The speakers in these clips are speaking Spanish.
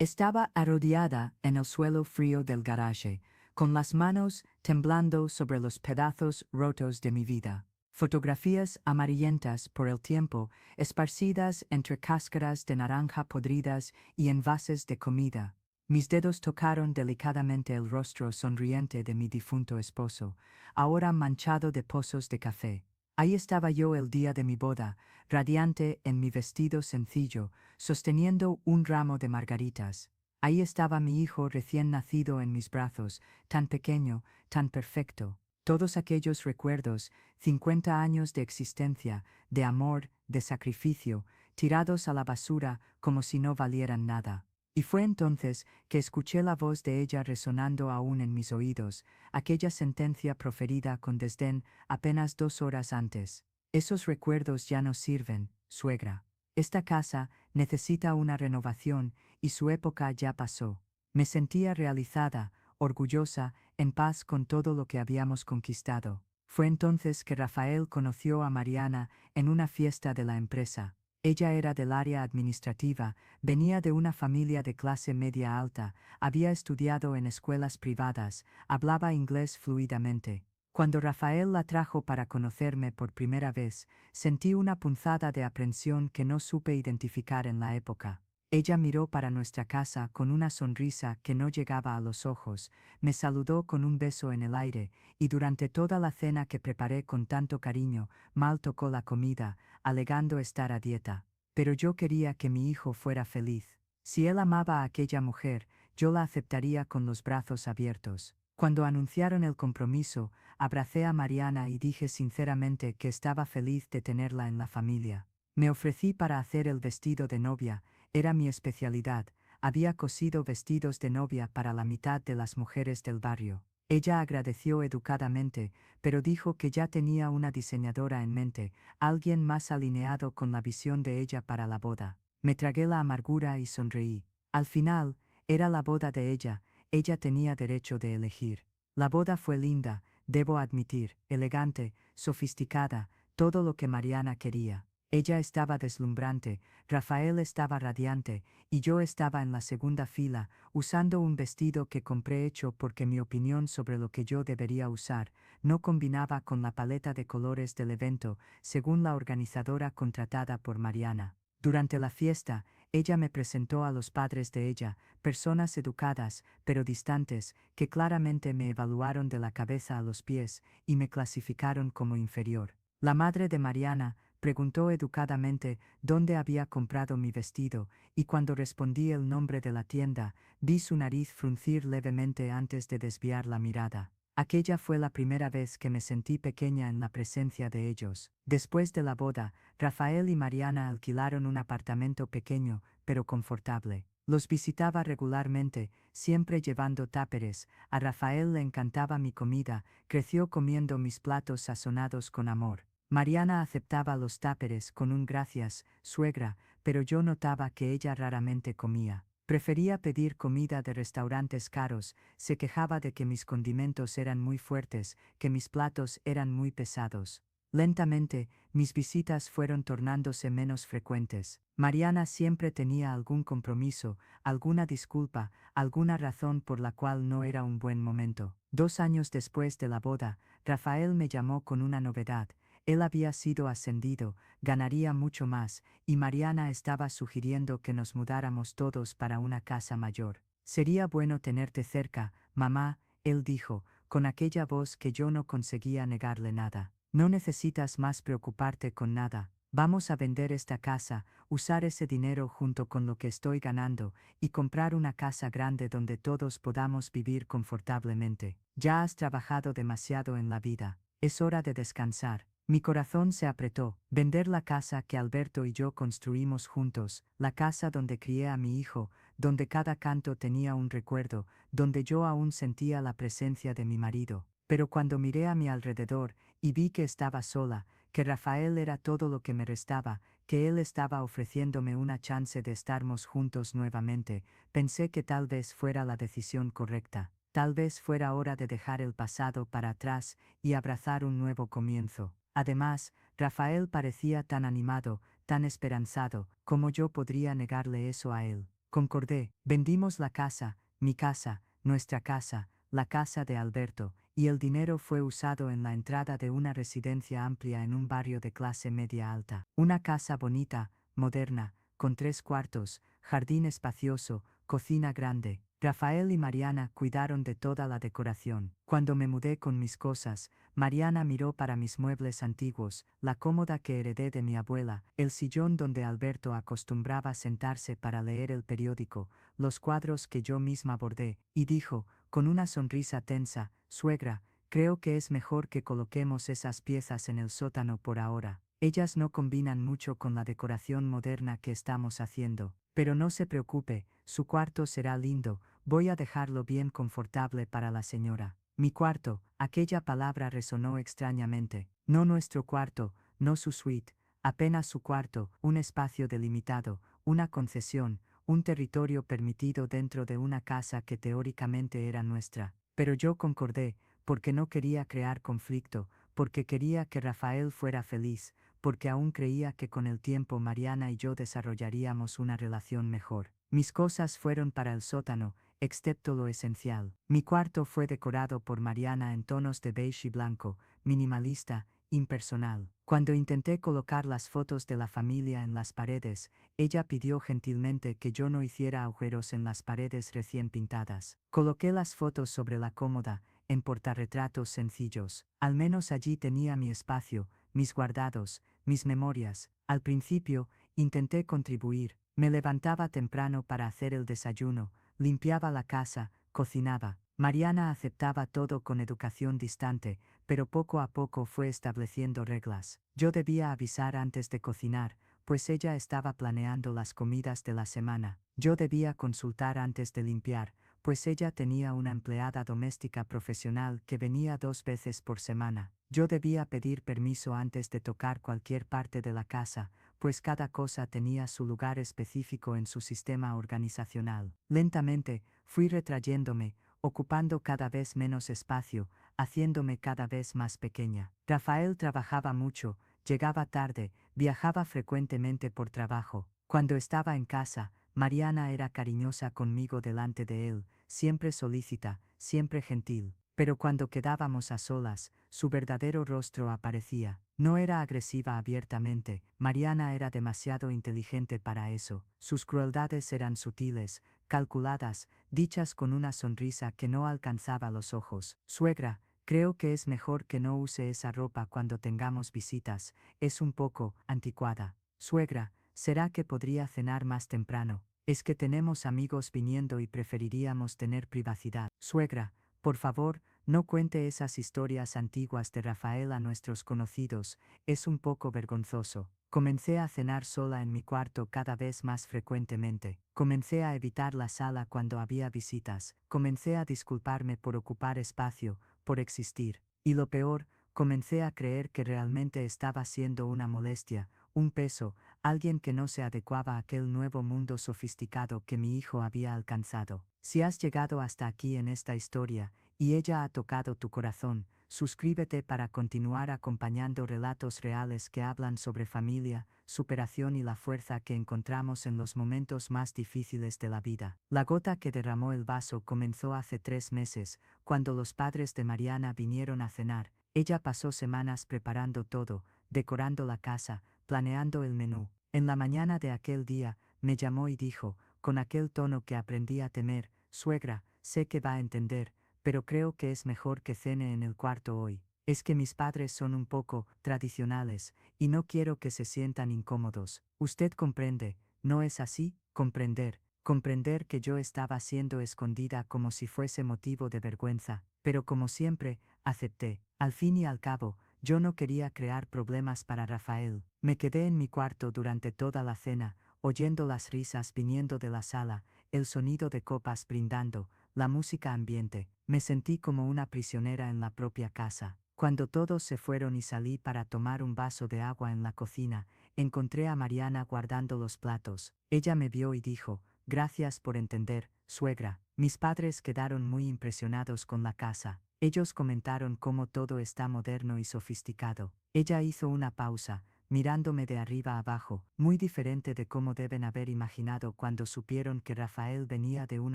Estaba arrodillada en el suelo frío del garaje, con las manos temblando sobre los pedazos rotos de mi vida. Fotografías amarillentas por el tiempo, esparcidas entre cáscaras de naranja podridas y envases de comida. Mis dedos tocaron delicadamente el rostro sonriente de mi difunto esposo, ahora manchado de pozos de café. Ahí estaba yo el día de mi boda, radiante en mi vestido sencillo, sosteniendo un ramo de margaritas. Ahí estaba mi hijo recién nacido en mis brazos, tan pequeño, tan perfecto. Todos aquellos recuerdos, 50 años de existencia, de amor, de sacrificio, tirados a la basura como si no valieran nada. Y fue entonces que escuché la voz de ella resonando aún en mis oídos, aquella sentencia proferida con desdén apenas 2 horas antes. Esos recuerdos ya no sirven, suegra. Esta casa necesita una renovación y su época ya pasó. Me sentía realizada, orgullosa, en paz con todo lo que habíamos conquistado. Fue entonces que Rafael conoció a Mariana en una fiesta de la empresa. Ella era del área administrativa, venía de una familia de clase media alta, había estudiado en escuelas privadas, hablaba inglés fluidamente. Cuando Rafael la trajo para conocerme por primera vez, sentí una punzada de aprensión que no supe identificar en la época. Ella miró para nuestra casa con una sonrisa que no llegaba a los ojos, me saludó con un beso en el aire, y durante toda la cena que preparé con tanto cariño, mal tocó la comida, alegando estar a dieta. Pero yo quería que mi hijo fuera feliz. Si él amaba a aquella mujer, yo la aceptaría con los brazos abiertos. Cuando anunciaron el compromiso, abracé a Mariana y dije sinceramente que estaba feliz de tenerla en la familia. Me ofrecí para hacer el vestido de novia, era mi especialidad, había cosido vestidos de novia para la mitad de las mujeres del barrio. Ella agradeció educadamente, pero dijo que ya tenía una diseñadora en mente, alguien más alineado con la visión de ella para la boda. Me tragué la amargura y sonreí. Al final, era la boda de ella tenía derecho de elegir. La boda fue linda, debo admitir, elegante, sofisticada, todo lo que Mariana quería. Ella estaba deslumbrante, Rafael estaba radiante, y yo estaba en la segunda fila, usando un vestido que compré hecho porque mi opinión sobre lo que yo debería usar no combinaba con la paleta de colores del evento, según la organizadora contratada por Mariana. Durante la fiesta, ella me presentó a los padres de ella, personas educadas, pero distantes, que claramente me evaluaron de la cabeza a los pies y me clasificaron como inferior. La madre de Mariana preguntó educadamente dónde había comprado mi vestido, y cuando respondí el nombre de la tienda, vi su nariz fruncir levemente antes de desviar la mirada. Aquella fue la primera vez que me sentí pequeña en la presencia de ellos. Después de la boda, Rafael y Mariana alquilaron un apartamento pequeño, pero confortable. Los visitaba regularmente, siempre llevando táperes. A Rafael le encantaba mi comida, creció comiendo mis platos sazonados con amor. Mariana aceptaba los táperes con un gracias, suegra, pero yo notaba que ella raramente comía. Prefería pedir comida de restaurantes caros, se quejaba de que mis condimentos eran muy fuertes, que mis platos eran muy pesados. Lentamente, mis visitas fueron tornándose menos frecuentes. Mariana siempre tenía algún compromiso, alguna disculpa, alguna razón por la cual no era un buen momento. 2 años después de la boda, Rafael me llamó con una novedad. Él había sido ascendido, ganaría mucho más, y Mariana estaba sugiriendo que nos mudáramos todos para una casa mayor. Sería bueno tenerte cerca, mamá, él dijo, con aquella voz que yo no conseguía negarle nada. No necesitas más preocuparte con nada. Vamos a vender esta casa, usar ese dinero junto con lo que estoy ganando, y comprar una casa grande donde todos podamos vivir confortablemente. Ya has trabajado demasiado en la vida. Es hora de descansar. Mi corazón se apretó. Vender la casa que Alberto y yo construimos juntos, la casa donde crié a mi hijo, donde cada canto tenía un recuerdo, donde yo aún sentía la presencia de mi marido. Pero cuando miré a mi alrededor y vi que estaba sola, que Rafael era todo lo que me restaba, que él estaba ofreciéndome una chance de estarmos juntos nuevamente, pensé que tal vez fuera la decisión correcta. Tal vez fuera hora de dejar el pasado para atrás y abrazar un nuevo comienzo. Además, Rafael parecía tan animado, tan esperanzado, ¿cómo yo podría negarle eso a él? Concordé. Vendimos la casa, mi casa, nuestra casa, la casa de Alberto, y el dinero fue usado en la entrada de una residencia amplia en un barrio de clase media alta. Una casa bonita, moderna, con 3 cuartos, jardín espacioso, cocina grande. Rafael y Mariana cuidaron de toda la decoración. Cuando me mudé con mis cosas, Mariana miró para mis muebles antiguos, la cómoda que heredé de mi abuela, el sillón donde Alberto acostumbraba sentarse para leer el periódico, los cuadros que yo misma bordé, y dijo, con una sonrisa tensa, suegra, creo que es mejor que coloquemos esas piezas en el sótano por ahora. Ellas no combinan mucho con la decoración moderna que estamos haciendo. Pero no se preocupe, su cuarto será lindo, voy a dejarlo bien confortable para la señora. Mi cuarto, aquella palabra resonó extrañamente. No nuestro cuarto, no su suite, apenas su cuarto, un espacio delimitado, una concesión, un territorio permitido dentro de una casa que teóricamente era nuestra. Pero yo concordé, porque no quería crear conflicto, porque quería que Rafael fuera feliz, porque aún creía que con el tiempo Mariana y yo desarrollaríamos una relación mejor. Mis cosas fueron para el sótano, excepto lo esencial. Mi cuarto fue decorado por Mariana en tonos de beige y blanco, minimalista, impersonal. Cuando intenté colocar las fotos de la familia en las paredes, ella pidió gentilmente que yo no hiciera agujeros en las paredes recién pintadas. Coloqué las fotos sobre la cómoda, en portarretratos sencillos. Al menos allí tenía mi espacio, mis guardados, mis memorias. Al principio, intenté contribuir. Me levantaba temprano para hacer el desayuno, limpiaba la casa, cocinaba. Mariana aceptaba todo con educación distante, pero poco a poco fue estableciendo reglas. Yo debía avisar antes de cocinar, pues ella estaba planeando las comidas de la semana. Yo debía consultar antes de limpiar, pues ella tenía una empleada doméstica profesional que venía 2 veces por semana. Yo debía pedir permiso antes de tocar cualquier parte de la casa, pues cada cosa tenía su lugar específico en su sistema organizacional. Lentamente, fui retrayéndome, ocupando cada vez menos espacio, haciéndome cada vez más pequeña. Rafael trabajaba mucho, llegaba tarde, viajaba frecuentemente por trabajo. Cuando estaba en casa, Mariana era cariñosa conmigo delante de él, siempre solícita, siempre gentil. Pero cuando quedábamos a solas, su verdadero rostro aparecía. No era agresiva abiertamente, Mariana era demasiado inteligente para eso. Sus crueldades eran sutiles, calculadas, dichas con una sonrisa que no alcanzaba los ojos. Suegra, creo que es mejor que no use esa ropa cuando tengamos visitas, es un poco anticuada. Suegra, ¿será que podría cenar más temprano? Es que tenemos amigos viniendo y preferiríamos tener privacidad. Suegra, por favor, no cuente esas historias antiguas de Rafael a nuestros conocidos, es un poco vergonzoso. Comencé a cenar sola en mi cuarto cada vez más frecuentemente. Comencé a evitar la sala cuando había visitas. Comencé a disculparme por ocupar espacio, por existir. Y lo peor, comencé a creer que realmente estaba siendo una molestia, un peso, alguien que no se adecuaba a aquel nuevo mundo sofisticado que mi hijo había alcanzado. Si has llegado hasta aquí en esta historia, y ella ha tocado tu corazón, suscríbete para continuar acompañando relatos reales que hablan sobre familia, superación y la fuerza que encontramos en los momentos más difíciles de la vida. La gota que derramó el vaso comenzó hace 3 meses, cuando los padres de Mariana vinieron a cenar. Ella pasó semanas preparando todo, decorando la casa, planeando el menú. En la mañana de aquel día, me llamó y dijo, con aquel tono que aprendí a temer, suegra, sé que va a entender, pero creo que es mejor que cene en el cuarto hoy. Es que mis padres son un poco tradicionales, y no quiero que se sientan incómodos. Usted comprende, ¿no es así? Comprender que yo estaba siendo escondida como si fuese motivo de vergüenza, pero como siempre, acepté. Al fin y al cabo, yo no quería crear problemas para Rafael. Me quedé en mi cuarto durante toda la cena, oyendo las risas viniendo de la sala, el sonido de copas brindando, la música ambiente. Me sentí como una prisionera en la propia casa. Cuando todos se fueron y salí para tomar un vaso de agua en la cocina, encontré a Mariana guardando los platos. Ella me vio y dijo, gracias por entender, suegra. Mis padres quedaron muy impresionados con la casa. Ellos comentaron cómo todo está moderno y sofisticado. Ella hizo una pausa, mirándome de arriba abajo, muy diferente de cómo deben haber imaginado cuando supieron que Rafael venía de un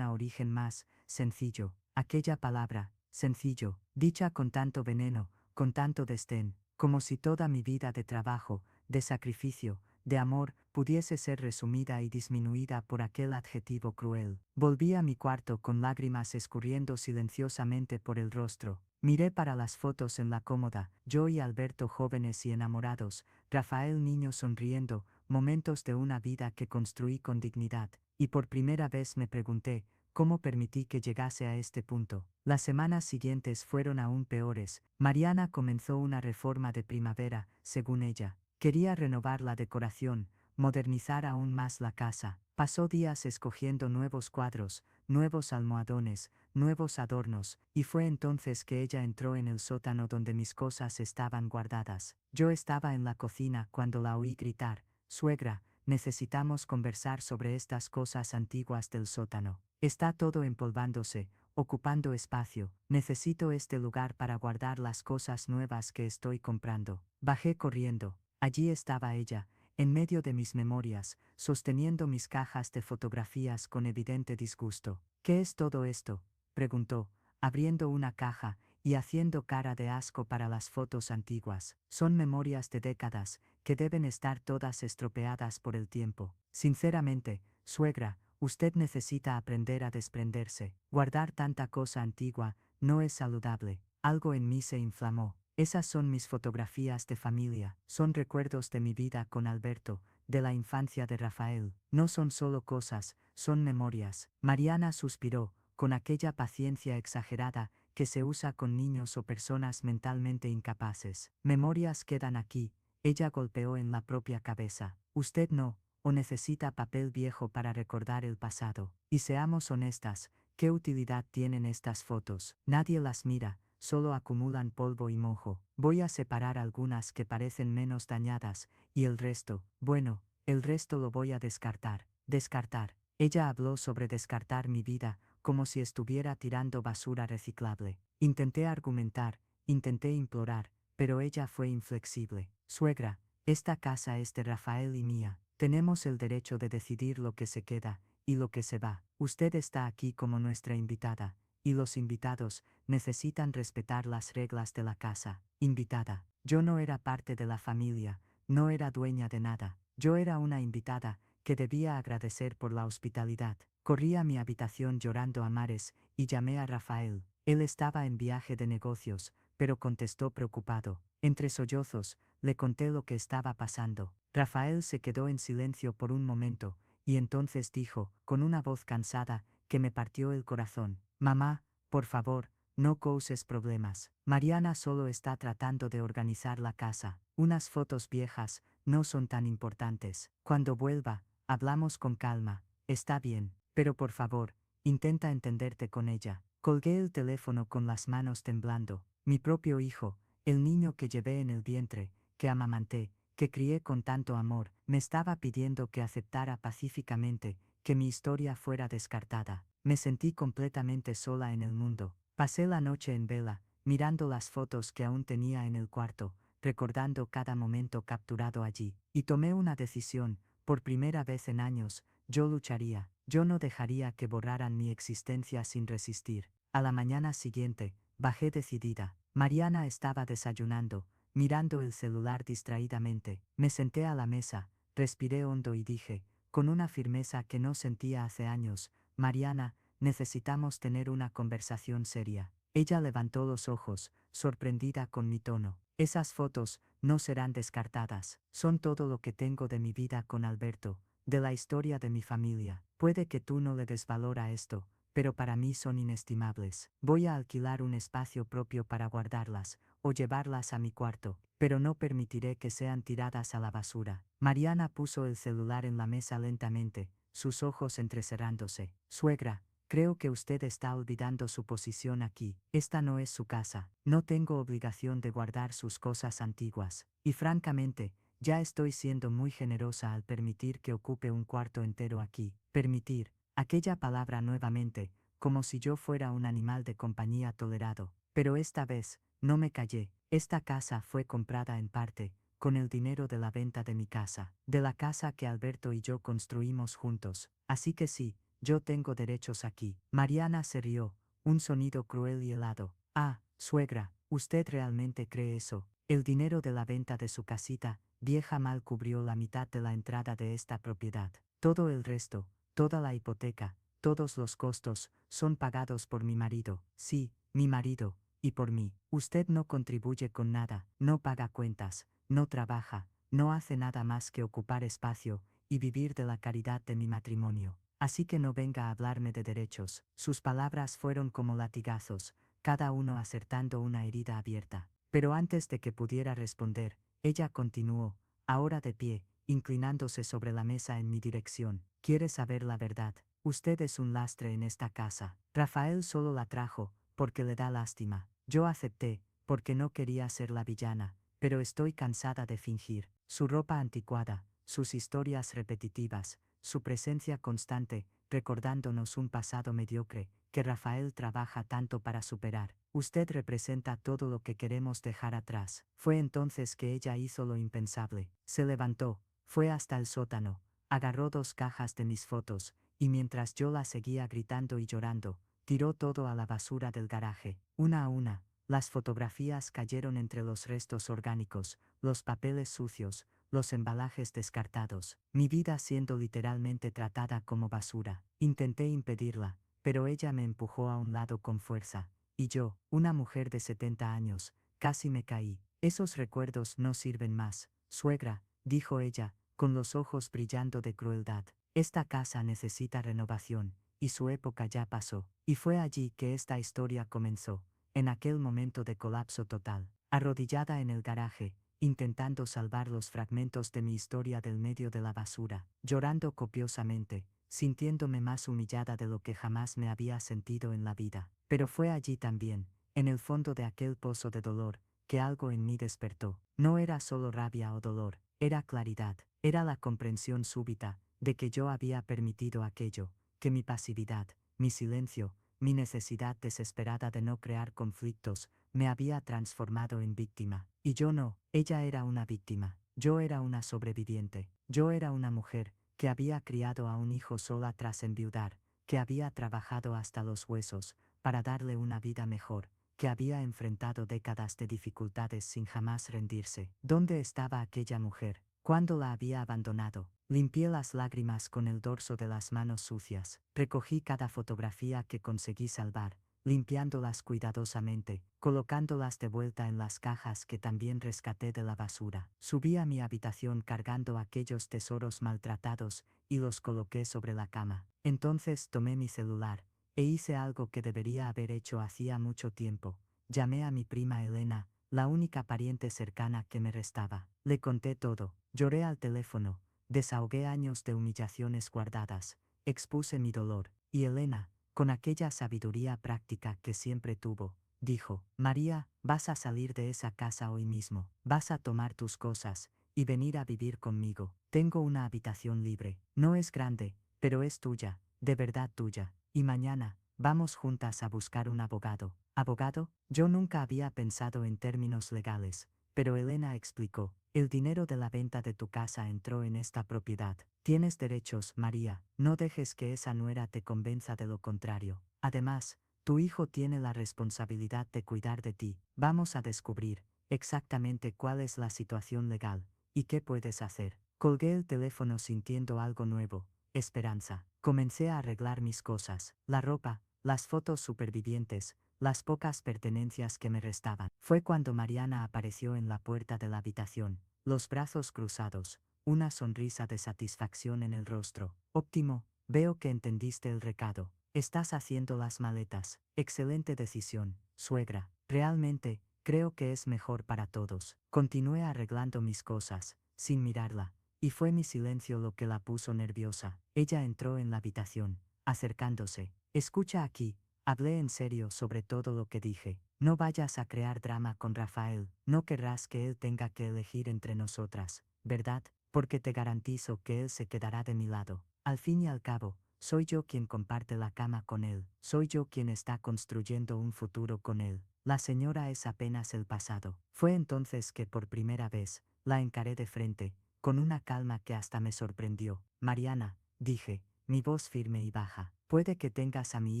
origen más sencillo. Aquella palabra, sencillo, dicha con tanto veneno, con tanto desdén, como si toda mi vida de trabajo, de sacrificio, de amor, pudiese ser resumida y disminuida por aquel adjetivo cruel. Volví a mi cuarto con lágrimas escurriendo silenciosamente por el rostro. Miré para las fotos en la cómoda, yo y Alberto jóvenes y enamorados, Rafael niño sonriendo, momentos de una vida que construí con dignidad, y por primera vez me pregunté, ¿cómo permití que llegase a este punto? Las semanas siguientes fueron aún peores. Mariana comenzó una reforma de primavera, según ella. Quería renovar la decoración, modernizar aún más la casa. Pasó días escogiendo nuevos cuadros, nuevos almohadones, nuevos adornos, y fue entonces que ella entró en el sótano donde mis cosas estaban guardadas. Yo estaba en la cocina cuando la oí gritar, «Suegra, necesitamos conversar sobre estas cosas antiguas del sótano. Está todo empolvándose, ocupando espacio. Necesito este lugar para guardar las cosas nuevas que estoy comprando». Bajé corriendo. Allí estaba ella, en medio de mis memorias, sosteniendo mis cajas de fotografías con evidente disgusto. «¿Qué es todo esto?», preguntó, abriendo una caja y haciendo cara de asco para las fotos antiguas. «Son memorias de décadas, que deben estar todas estropeadas por el tiempo. Sinceramente, suegra, usted necesita aprender a desprenderse. Guardar tanta cosa antigua no es saludable». Algo en mí se inflamó. Esas son mis fotografías de familia, son recuerdos de mi vida con Alberto, de la infancia de Rafael. No son solo cosas, son memorias. Mariana suspiró, con aquella paciencia exagerada que se usa con niños o personas mentalmente incapaces. «Memorias quedan aquí», ella golpeó en la propia cabeza. «Usted no, o necesita papel viejo para recordar el pasado. Y seamos honestas, ¿qué utilidad tienen estas fotos? Nadie las mira, solo acumulan polvo y mojo. Voy a separar algunas que parecen menos dañadas, y el resto, bueno, el resto lo voy a descartar». Descartar. Ella habló sobre descartar mi vida, como si estuviera tirando basura reciclable. Intenté argumentar, intenté implorar, pero ella fue inflexible. «Suegra, esta casa es de Rafael y mía. Tenemos el derecho de decidir lo que se queda y lo que se va. Usted está aquí como nuestra invitada, y los invitados necesitan respetar las reglas de la casa». Invitada. Yo no era parte de la familia, no era dueña de nada. Yo era una invitada que debía agradecer por la hospitalidad. Corrí a mi habitación llorando a mares y llamé a Rafael. Él estaba en viaje de negocios, pero contestó preocupado. Entre sollozos, le conté lo que estaba pasando. Rafael se quedó en silencio por un momento, y entonces dijo, con una voz cansada, que me partió el corazón: «Mamá, por favor, no causes problemas. Mariana solo está tratando de organizar la casa. Unas fotos viejas no son tan importantes. Cuando vuelva, hablamos con calma. Está bien, pero por favor, intenta entenderte con ella». Colgué el teléfono con las manos temblando. Mi propio hijo, el niño que llevé en el vientre, que amamanté, que crié con tanto amor, me estaba pidiendo que aceptara pacíficamente que mi historia fuera descartada. Me sentí completamente sola en el mundo. Pasé la noche en vela, mirando las fotos que aún tenía en el cuarto, recordando cada momento capturado allí, y tomé una decisión. Por primera vez en años, yo lucharía, yo no dejaría que borraran mi existencia sin resistir. A la mañana siguiente, bajé decidida. Mariana estaba desayunando, mirando el celular distraídamente. Me senté a la mesa, respiré hondo y dije, con una firmeza que no sentía hace años: «Mariana, necesitamos tener una conversación seria». Ella levantó los ojos, sorprendida con mi tono. «Esas fotos no serán descartadas. Son todo lo que tengo de mi vida con Alberto, de la historia de mi familia. Puede que tú no le des valor a esto, pero para mí son inestimables. Voy a alquilar un espacio propio para guardarlas, o llevarlas a mi cuarto, pero no permitiré que sean tiradas a la basura». Mariana puso el celular en la mesa lentamente, sus ojos entrecerrándose. «Suegra, creo que usted está olvidando su posición aquí. Esta no es su casa. No tengo obligación de guardar sus cosas antiguas. Y francamente, ya estoy siendo muy generosa al permitir que ocupe un cuarto entero aquí». Permitir. Aquella palabra nuevamente, como si yo fuera un animal de compañía tolerado. Pero esta vez, no me callé. Esta casa fue comprada en parte, con el dinero de la venta de mi casa, de la casa que Alberto y yo construimos juntos. Así que sí, yo tengo derechos aquí. Mariana se rió, un sonido cruel y helado. Ah, suegra, ¿usted realmente cree eso? El dinero de la venta de su casita vieja mal cubrió la mitad de la entrada de esta propiedad. Todo el resto, toda la hipoteca, todos los costos, son pagados por mi marido. Sí, mi marido, y por mí. Usted no contribuye con nada, no paga cuentas, no trabaja, no hace nada más que ocupar espacio y vivir de la caridad de mi matrimonio. Así que no venga a hablarme de derechos. Sus palabras fueron como latigazos, cada uno acertando una herida abierta. Pero antes de que pudiera responder, ella continuó, ahora de pie, inclinándose sobre la mesa en mi dirección. ¿Quiere saber la verdad? Usted es un lastre en esta casa. Rafael solo la trajo, porque le da lástima. Yo acepté, porque no quería ser la villana, pero estoy cansada de fingir. Su ropa anticuada, sus historias repetitivas, su presencia constante, recordándonos un pasado mediocre, que Rafael trabaja tanto para superar. Usted representa todo lo que queremos dejar atrás. Fue entonces que ella hizo lo impensable. Se levantó, fue hasta el sótano, agarró 2 cajas de mis fotos, y mientras yo la seguía gritando y llorando, tiró todo a la basura del garaje. Una a una, las fotografías cayeron entre los restos orgánicos, los papeles sucios, los embalajes descartados, mi vida siendo literalmente tratada como basura. Intenté impedirla, pero ella me empujó a un lado con fuerza, y yo, una mujer de 70 años, casi me caí. Esos recuerdos no sirven más, suegra, dijo ella, con los ojos brillando de crueldad. Esta casa necesita renovación, y su época ya pasó. Y fue allí que esta historia comenzó, en aquel momento de colapso total, arrodillada en el garaje, intentando salvar los fragmentos de mi historia del medio de la basura, llorando copiosamente, sintiéndome más humillada de lo que jamás me había sentido en la vida. Pero fue allí también, en el fondo de aquel pozo de dolor, que algo en mí despertó. No era solo rabia o dolor, era claridad, era la comprensión súbita de que yo había permitido aquello, que mi pasividad, mi silencio, mi necesidad desesperada de no crear conflictos, me había transformado en víctima. Y yo no, ella era una víctima, yo era una sobreviviente, yo era una mujer que había criado a un hijo sola tras enviudar, que había trabajado hasta los huesos para darle una vida mejor, que había enfrentado décadas de dificultades sin jamás rendirse. ¿Dónde estaba aquella mujer? ¿Cuándo la había abandonado? Limpié las lágrimas con el dorso de las manos sucias, recogí cada fotografía que conseguí salvar, limpiándolas cuidadosamente, colocándolas de vuelta en las cajas que también rescaté de la basura. Subí a mi habitación cargando aquellos tesoros maltratados y los coloqué sobre la cama. Entonces tomé mi celular e hice algo que debería haber hecho hacía mucho tiempo. Llamé a mi prima Elena, la única pariente cercana que me restaba. Le conté todo, lloré al teléfono, desahogué años de humillaciones guardadas, expuse mi dolor, y Elena, con aquella sabiduría práctica que siempre tuvo, dijo, María, vas a salir de esa casa hoy mismo, vas a tomar tus cosas y venir a vivir conmigo. Tengo una habitación libre, no es grande, pero es tuya, de verdad tuya, y mañana, vamos juntas a buscar un abogado. ¿Abogado? Yo nunca había pensado en términos legales, pero Elena explicó, el dinero de la venta de tu casa entró en esta propiedad. Tienes derechos, María, no dejes que esa nuera te convenza de lo contrario. Además, tu hijo tiene la responsabilidad de cuidar de ti. Vamos a descubrir exactamente cuál es la situación legal y qué puedes hacer. Colgué el teléfono sintiendo algo nuevo, esperanza. Comencé a arreglar mis cosas, la ropa, las fotos supervivientes, las pocas pertenencias que me restaban. Fue cuando Mariana apareció en la puerta de la habitación, los brazos cruzados, una sonrisa de satisfacción en el rostro. Óptimo, veo que entendiste el recado. Estás haciendo las maletas. Excelente decisión, suegra. Realmente, creo que es mejor para todos. Continué arreglando mis cosas, sin mirarla, y fue mi silencio lo que la puso nerviosa. Ella entró en la habitación, acercándose. Escucha aquí, hablé en serio sobre todo lo que dije. No vayas a crear drama con Rafael, no querrás que él tenga que elegir entre nosotras, ¿verdad? Porque te garantizo que él se quedará de mi lado. Al fin y al cabo, soy yo quien comparte la cama con él, soy yo quien está construyendo un futuro con él. La señora es apenas el pasado. Fue entonces que por primera vez, La encaré de frente, con una calma que hasta me sorprendió. Mariana, dije, mi voz firme y baja, puede que tengas a mi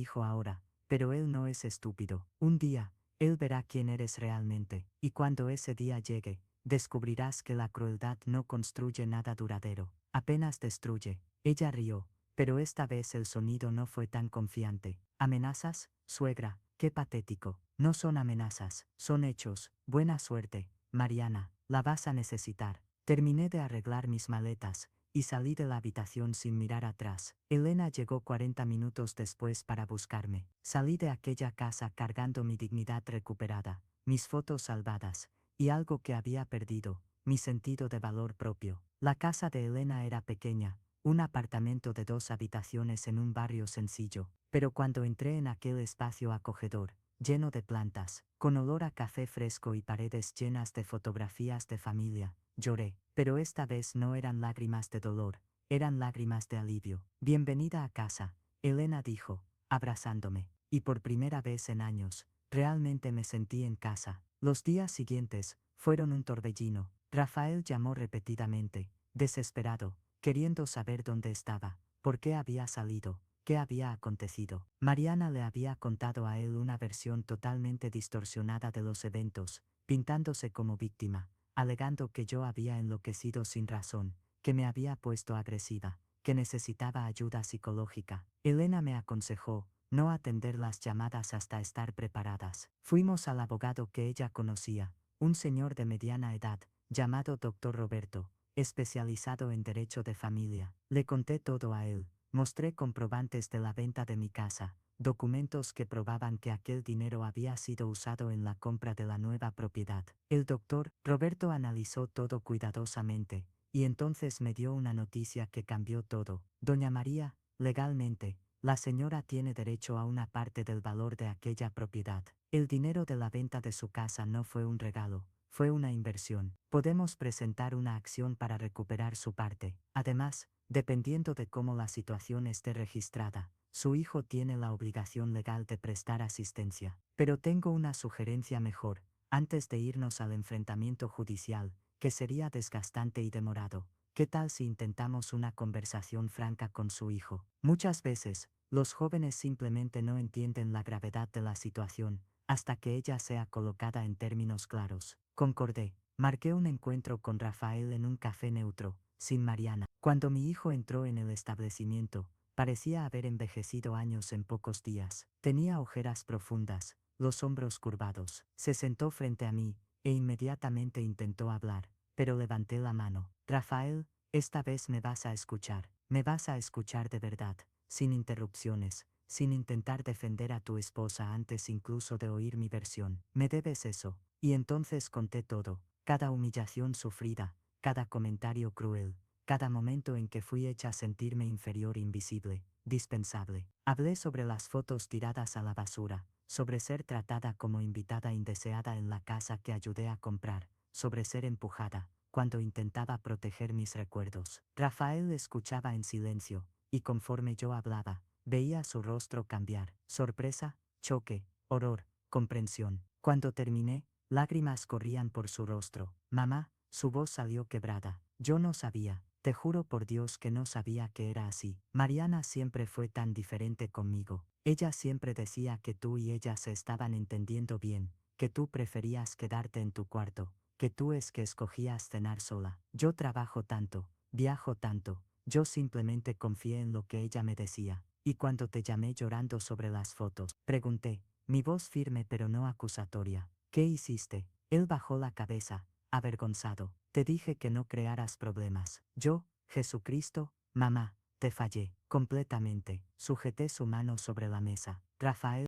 hijo ahora, pero él no es estúpido. Un día, él verá quién eres realmente, y cuando ese día llegue, descubrirás que la crueldad no construye nada duradero, apenas destruye. Ella rió, pero esta vez el sonido no fue tan confiante. ¿Amenazas, suegra? Qué patético. No son amenazas, son hechos. Buena suerte, Mariana, la vas a necesitar. Terminé de arreglar mis maletas, y salí de la habitación sin mirar atrás. Elena llegó 40 minutos después para buscarme. Salí de aquella casa cargando mi dignidad recuperada, mis fotos salvadas, y algo que había perdido, mi sentido de valor propio. La casa de Elena era pequeña, un apartamento de 2 habitaciones en un barrio sencillo, pero cuando entré en aquel espacio acogedor, lleno de plantas, con olor a café fresco y paredes llenas de fotografías de familia, lloré, pero esta vez no eran lágrimas de dolor, eran lágrimas de alivio. Bienvenida a casa, Elena dijo, abrazándome, y por primera vez en años, realmente me sentí en casa. Los días siguientes fueron un torbellino. Rafael llamó repetidamente, desesperado, queriendo saber dónde estaba, por qué había salido, qué había acontecido. Mariana le había contado a él una versión totalmente distorsionada de los eventos, pintándose como víctima, alegando que yo había enloquecido sin razón, que me había puesto agresiva, que necesitaba ayuda psicológica. Elena me aconsejó no atender las llamadas hasta estar preparadas. Fuimos al abogado que ella conocía, un señor de mediana edad, llamado Dr. Roberto, especializado en derecho de familia. Le conté todo a él, mostré comprobantes de la venta de mi casa, documentos que probaban que aquel dinero había sido usado en la compra de la nueva propiedad. El doctor Roberto analizó todo cuidadosamente, y entonces me dio una noticia que cambió todo. Doña María, legalmente, la señora tiene derecho a una parte del valor de aquella propiedad. El dinero de la venta de su casa no fue un regalo, fue una inversión. Podemos presentar una acción para recuperar su parte. Además, dependiendo de cómo la situación esté registrada, su hijo tiene la obligación legal de prestar asistencia. Pero tengo una sugerencia mejor, antes de irnos al enfrentamiento judicial, que sería desgastante y demorado. ¿Qué tal si intentamos una conversación franca con su hijo? Muchas veces, los jóvenes simplemente no entienden la gravedad de la situación, hasta que ella sea colocada en términos claros. Concordé. Marqué un encuentro con Rafael en un café neutro, sin Mariana. Cuando mi hijo entró en el establecimiento, parecía haber envejecido años en pocos días. Tenía ojeras profundas, los hombros curvados. Se sentó frente a mí, e inmediatamente intentó hablar, pero levanté la mano. Rafael, esta vez me vas a escuchar. Me vas a escuchar de verdad, sin interrupciones, sin intentar defender a tu esposa antes incluso de oír mi versión. Me debes eso. Y entonces conté todo, cada humillación sufrida, cada comentario cruel, cada momento en que fui hecha sentirme inferior, invisible, dispensable. Hablé sobre las fotos tiradas a la basura, sobre ser tratada como invitada indeseada en la casa que ayudé a comprar, sobre ser empujada, cuando intentaba proteger mis recuerdos. Rafael escuchaba en silencio, y conforme yo hablaba, veía su rostro cambiar, sorpresa, choque, horror, comprensión. Cuando terminé, lágrimas corrían por su rostro. Mamá, su voz salió quebrada. Yo no sabía, te juro por Dios que no sabía que era así. Mariana siempre fue tan diferente conmigo. Ella siempre decía que tú y ella se estaban entendiendo bien, que tú preferías quedarte en tu cuarto, que tú es que escogías cenar sola. Yo trabajo tanto, viajo tanto, yo simplemente confié en lo que ella me decía. Y cuando te llamé llorando sobre las fotos, pregunté, mi voz firme pero no acusatoria, ¿qué hiciste? Él bajó la cabeza, avergonzado. Te dije que no crearas problemas. Yo, Jesucristo, mamá, te fallé, completamente. Sujeté su mano sobre la mesa. Rafael